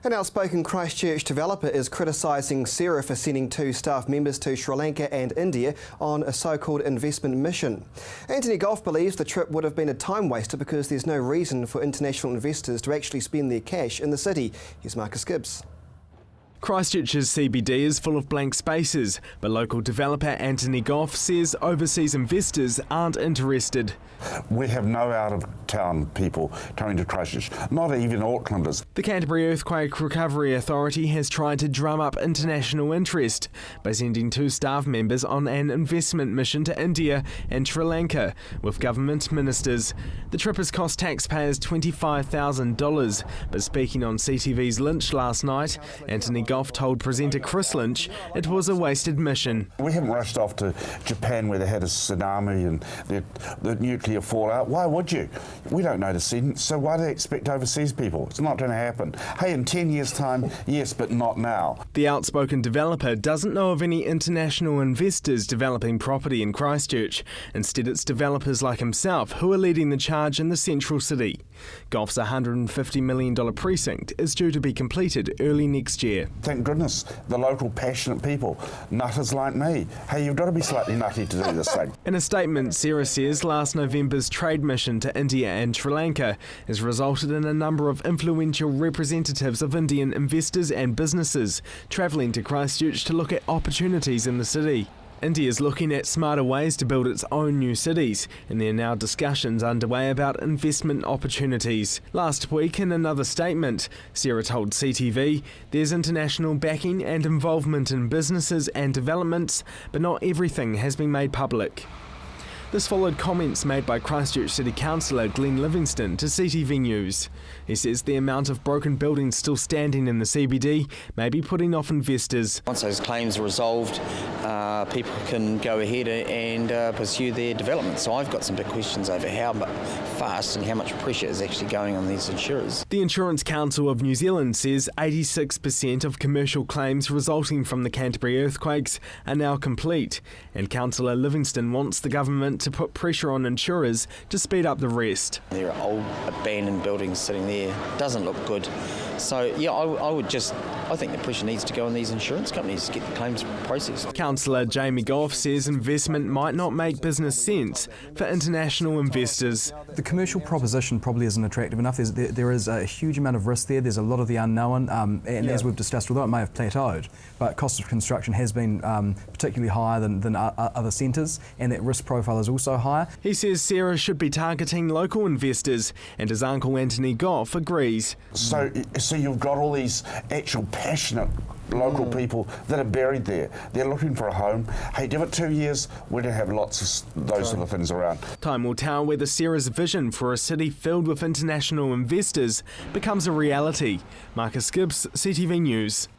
An outspoken Christchurch developer is criticising CERA for sending 2 staff members to Sri Lanka and India on a so-called investment mission. Anthony Goff believes the trip would have been a time waster because there's no reason for international investors to actually spend their cash in the city. Here's Marcus Gibbs. Christchurch's CBD is full of blank spaces, but local developer Anthony Goff says overseas investors aren't interested. We have no out-of-town people coming to Christchurch, not even Aucklanders. The Canterbury Earthquake Recovery Authority has tried to drum up international interest by sending 2 staff members on an investment mission to India and Sri Lanka with government ministers. The trip has cost taxpayers $25,000, but speaking on CTV's Lynch last night, Anthony Goff told presenter Chris Lynch it was a wasted mission. We haven't rushed off to Japan where they had a tsunami and the nuclear fallout. Why would you? We don't know the sentence, so why do they expect overseas people? It's not going to happen. Hey, in 10 years' time, yes, but not now. The outspoken developer doesn't know of any international investors developing property in Christchurch. Instead, it's developers like himself who are leading the charge in the central city. Goff's $150 million precinct is due to be completed early next year. Thank goodness, the local passionate people, nutters like me. Hey, you've got to be slightly nutty to do this thing. In a statement, CERA says last November's trade mission to India and Sri Lanka has resulted in a number of influential representatives of Indian investors and businesses travelling to Christchurch to look at opportunities in the city. India is looking at smarter ways to build its own new cities, and there are now discussions underway about investment opportunities. Last week, in another statement, CERA told CTV there's international backing and involvement in businesses and developments, but not everything has been made public. This followed comments made by Christchurch City Councillor Glenn Livingston to CTV News. He says the amount of broken buildings still standing in the CBD may be putting off investors. Once those claims are resolved, people can go ahead and pursue their development. So I've got some big questions over how fast and how much pressure is actually going on these insurers. The Insurance Council of New Zealand says 86% of commercial claims resulting from the Canterbury earthquakes are now complete, and Councillor Livingston wants the government to put pressure on insurers to speed up the rest. There are old abandoned buildings sitting there. Doesn't look good. So yeah, I think the pressure needs to go on these insurance companies to get the claims processed. Councillor Jamie Goff says investment might not make business sense for international investors. The commercial proposition probably isn't attractive enough. There is a huge amount of risk there. There's a lot of the unknown, as we've discussed, although it may have plateaued, but cost of construction has been particularly higher than other centres, and that risk profile is also higher. He says CERA should be targeting local investors, and his uncle Anthony Goff agrees. So you've got all these actual passionate local people that are buried there. They're looking for a home. Hey, give it 2 years, we're going to have lots of those sort of things around. Time will tell whether CERA's vision for a city filled with international investors becomes a reality. Marcus Gibbs, CTV News.